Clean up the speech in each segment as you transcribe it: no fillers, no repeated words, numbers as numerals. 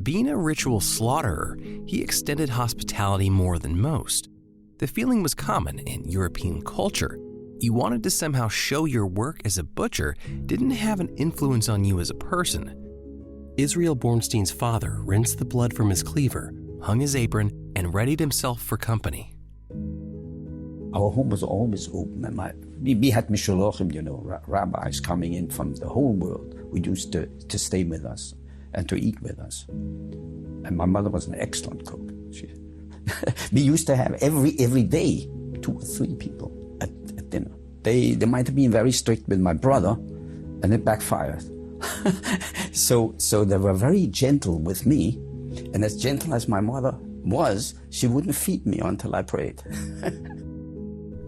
Being a ritual slaughterer, he extended hospitality more than most. The feeling was common in European culture. You wanted to somehow show your work as a butcher didn't have an influence on you as a person. Israel Bornstein's father rinsed the blood from his cleaver, hung his apron, and readied himself for company. Our home was always open, and we had mishloachim, rabbis coming in from the whole world who used to stay with us and to eat with us. And my mother was an excellent cook. We used to have every day 2 or 3 people at dinner. They might have been very strict with my brother, and it backfired. So they were very gentle with me, and as gentle as my mother was, she wouldn't feed me until I prayed.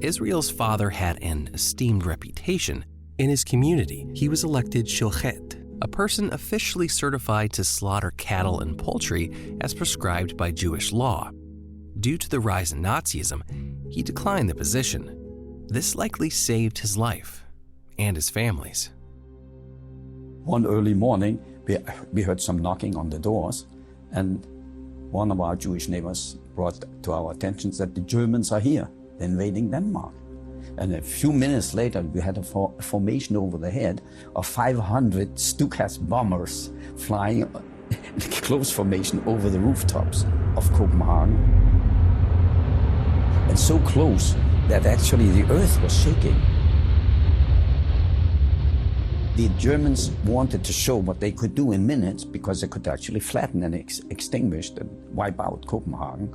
Israel's father had an esteemed reputation. In his community, he was elected shochet, a person officially certified to slaughter cattle and poultry as prescribed by Jewish law. Due to the rise in Nazism, he declined the position. This likely saved his life and his family's. One early morning, we heard some knocking on the doors, and one of our Jewish neighbors brought to our attention that the Germans are here, invading Denmark. And a few minutes later, we had a formation over the head of 500 Stukas bombers flying in close formation over the rooftops of Copenhagen. And so close that actually the earth was shaking. The Germans wanted to show what they could do in minutes because they could actually flatten and extinguish and wipe out Copenhagen.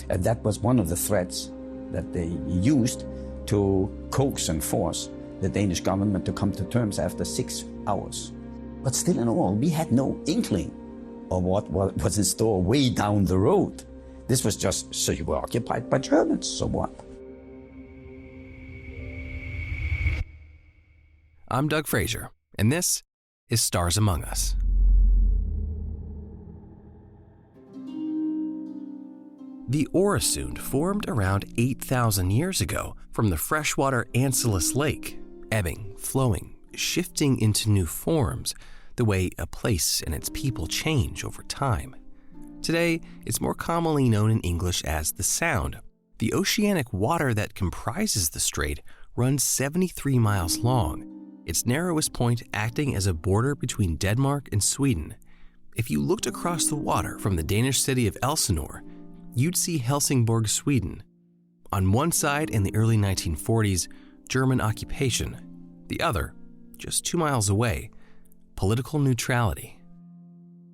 And that was one of the threats that they used to coax and force the Danish government to come to terms after 6 hours. But still in all, we had no inkling of what was in store way down the road. This was just, so you were occupied by Germans, so what? I'm Doug Fraser, and this is Stars Among Us. The Øresund formed around 8,000 years ago from the freshwater Anselus Lake, ebbing, flowing, shifting into new forms, the way a place and its people change over time. Today, it's more commonly known in English as the Sound. The oceanic water that comprises the strait runs 73 miles long, its narrowest point acting as a border between Denmark and Sweden. If you looked across the water from the Danish city of Elsinore, you'd see Helsingborg, Sweden. On one side, in the early 1940s, German occupation. The other, just 2 miles away, political neutrality.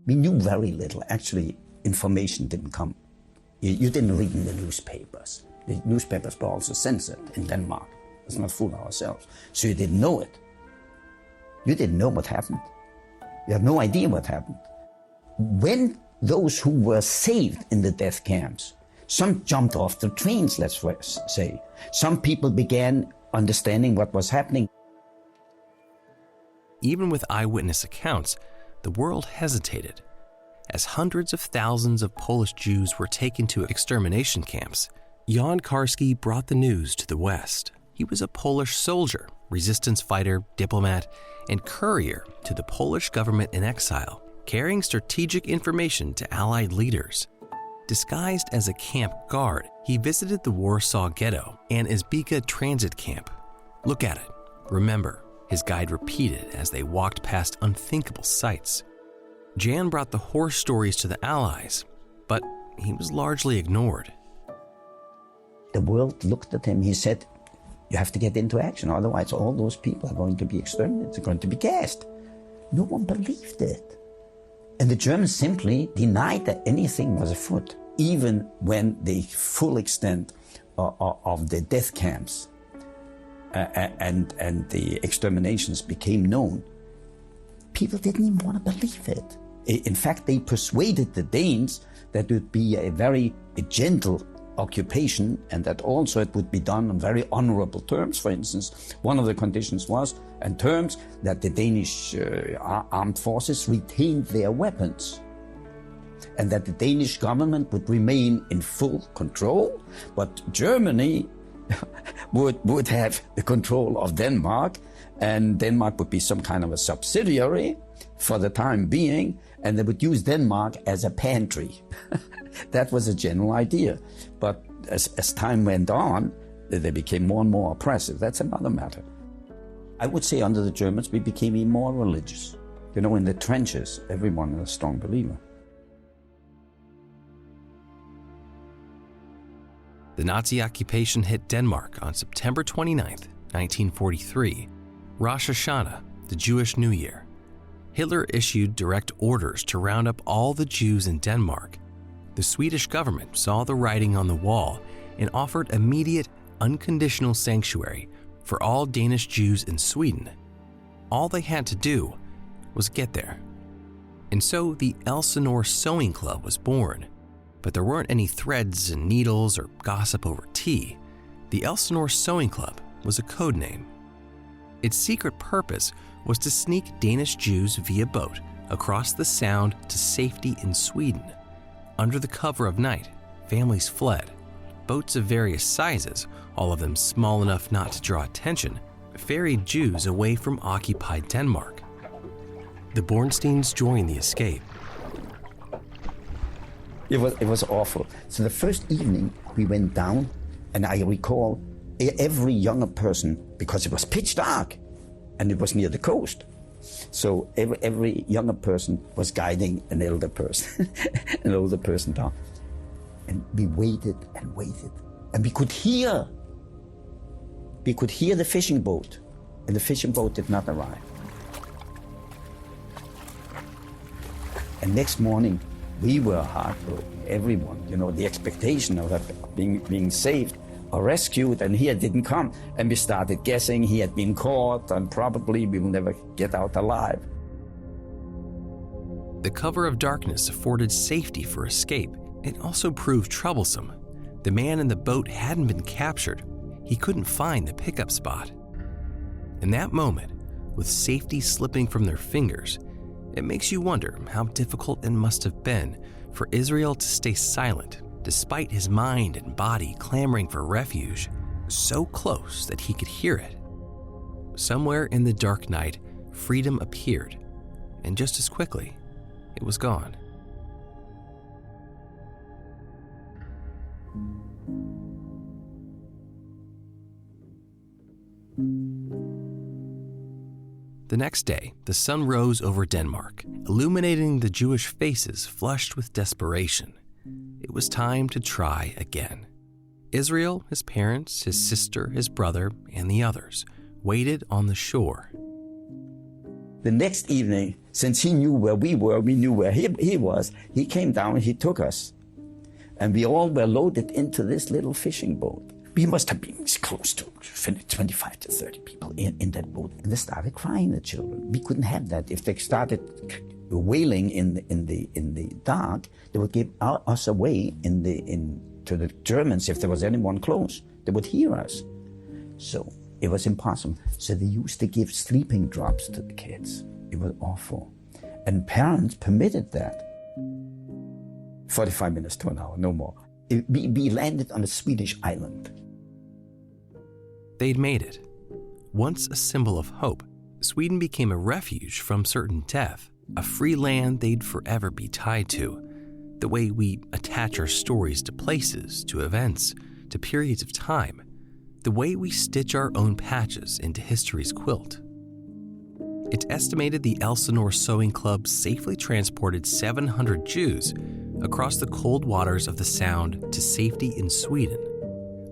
We knew very little. Actually, information didn't come. You didn't read in the newspapers. The newspapers were also censored in Denmark. Let's not fool ourselves. So you didn't know it. You didn't know what happened. You had no idea what happened. When those who were saved in the death camps, some jumped off the trains, let's say. Some people began understanding what was happening. Even with eyewitness accounts, the world hesitated. As hundreds of thousands of Polish Jews were taken to extermination camps, Jan Karski brought the news to the West. He was a Polish soldier, resistance fighter, diplomat, and courier to the Polish government in exile, carrying strategic information to Allied leaders. Disguised as a camp guard, he visited the Warsaw Ghetto and Izbika transit camp. Look at it. Remember, his guide repeated as they walked past unthinkable sights. Jan brought the horror stories to the Allies, but he was largely ignored. The world looked at him. He said, you have to get into action, otherwise all those people are going to be exterminated, they're going to be gassed. No one believed it. And the Germans simply denied that anything was afoot, even when the full extent of the death camps and the exterminations became known. People didn't even want to believe it. In fact, they persuaded the Danes that it would be a very gentle occupation and that also it would be done on very honorable terms. For instance, one of the conditions was, and terms, that the Danish armed forces retained their weapons and that the Danish government would remain in full control, but Germany would have the control of Denmark, and Denmark would be some kind of a subsidiary for the time being, and they would use Denmark as a pantry. That was a general idea. But as time went on, they became more and more oppressive. That's another matter. I would say under the Germans, we became even more religious. You know, in the trenches, everyone was a strong believer. The Nazi occupation hit Denmark on September 29, 1943, Rosh Hashanah, the Jewish New Year. Hitler issued direct orders to round up all the Jews in Denmark. The Swedish government saw the writing on the wall and offered immediate, unconditional sanctuary for all Danish Jews in Sweden. All they had to do was get there. And so the Elsinore Sewing Club was born. But there weren't any threads and needles or gossip over tea. The Elsinore Sewing Club was a code name. Its secret purpose was to sneak Danish Jews via boat across the Sound to safety in Sweden. Under the cover of night, families fled. Boats of various sizes, all of them small enough not to draw attention, ferried Jews away from occupied Denmark. The Bornsteins joined the escape. It was awful. So the first evening we went down, and I recall every younger person, because it was pitch dark and it was near the coast. So every younger person was guiding an elder person, an older person down. And we waited and waited, and we could hear the fishing boat, and the fishing boat did not arrive. And next morning, we were heartbroken, everyone, you know, the expectation of being saved or rescued, and he didn't come. And we started guessing he had been caught, and probably we will never get out alive. The cover of darkness afforded safety for escape. It also proved troublesome. The man in the boat hadn't been captured. He couldn't find the pickup spot. In that moment, with safety slipping from their fingers, it makes you wonder how difficult it must have been for Israel to stay silent despite his mind and body clamoring for refuge, so close that he could hear it. Somewhere in the dark night, freedom appeared, and just as quickly, it was gone. The next day, the sun rose over Denmark, illuminating the Jewish faces flushed with desperation. It was time to try again. Israel, his parents, his sister, his brother, and the others waited on the shore. The next evening, since he knew where we were, we knew where he was, he came down and he took us. And we all were loaded into this little fishing boat. We must have been close to 25 to 30 people in that boat. And they started crying, the children. We couldn't have that. If they started wailing in the dark, they would give us away to the Germans. If there was anyone close, they would hear us. So it was impossible. So they used to give sleeping drops to the kids. It was awful. And parents permitted that. 45 minutes to an hour, no more. We landed on a Swedish island. They'd made it. Once a symbol of hope, Sweden became a refuge from certain death, a free land they'd forever be tied to. The way we attach our stories to places, to events, to periods of time. The way we stitch our own patches into history's quilt. It's estimated the Elsinore Sewing Club safely transported 700 Jews across the cold waters of the Sound to safety in Sweden.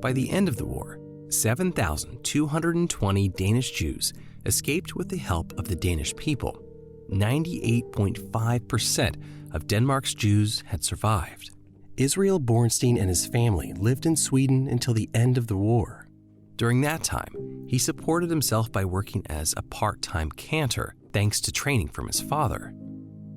By the end of the war, 7,220 Danish Jews escaped with the help of the Danish people. 98.5% of Denmark's Jews had survived. Israel Bornstein and his family lived in Sweden until the end of the war. During that time, he supported himself by working as a part-time cantor, thanks to training from his father.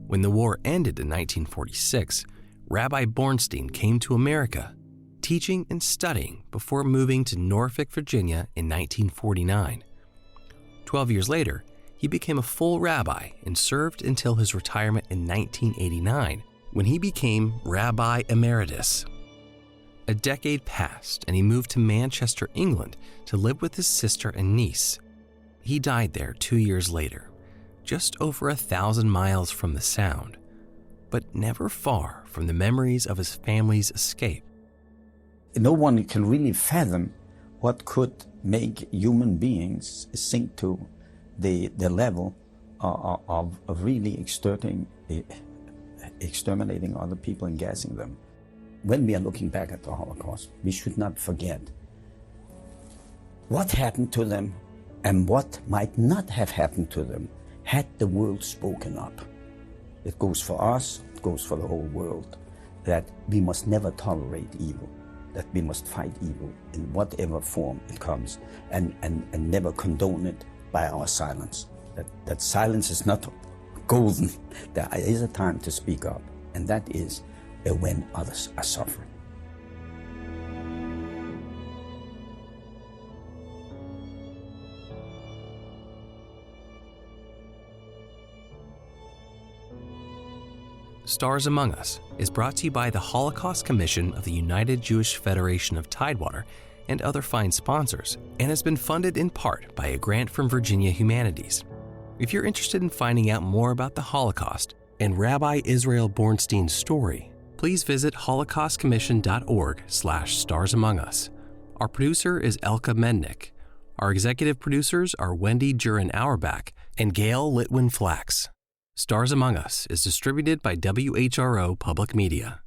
When the war ended in 1946, Rabbi Bornstein came to America, teaching and studying before moving to Norfolk, Virginia in 1949. 12 years later, he became a full rabbi and served until his retirement in 1989, when he became Rabbi Emeritus. A decade passed and he moved to Manchester, England to live with his sister and niece. He died there 2 years later, just over 1,000 miles from the Sound, but never far from the memories of his family's escape. No one can really fathom what could make human beings sink to the level of really exterminating other people and gassing them. When we are looking back at the Holocaust, we should not forget what happened to them and what might not have happened to them had the world spoken up. It goes for us, it goes for the whole world, that we must never tolerate evil, that we must fight evil in whatever form it comes, and never condone it by our silence. That silence is not golden. There is a time to speak up, and that is when others are suffering. Stars Among Us is brought to you by the Holocaust Commission of the United Jewish Federation of Tidewater and other fine sponsors, and has been funded in part by a grant from Virginia Humanities. If you're interested in finding out more about the Holocaust and Rabbi Israel Bornstein's story, please visit holocaustcommission.org/starsamongus. Our producer is Elka Mennick. Our executive producers are Wendy Jurin-Auerbach and Gail Litwin-Flax. Stars Among Us is distributed by WHRO Public Media.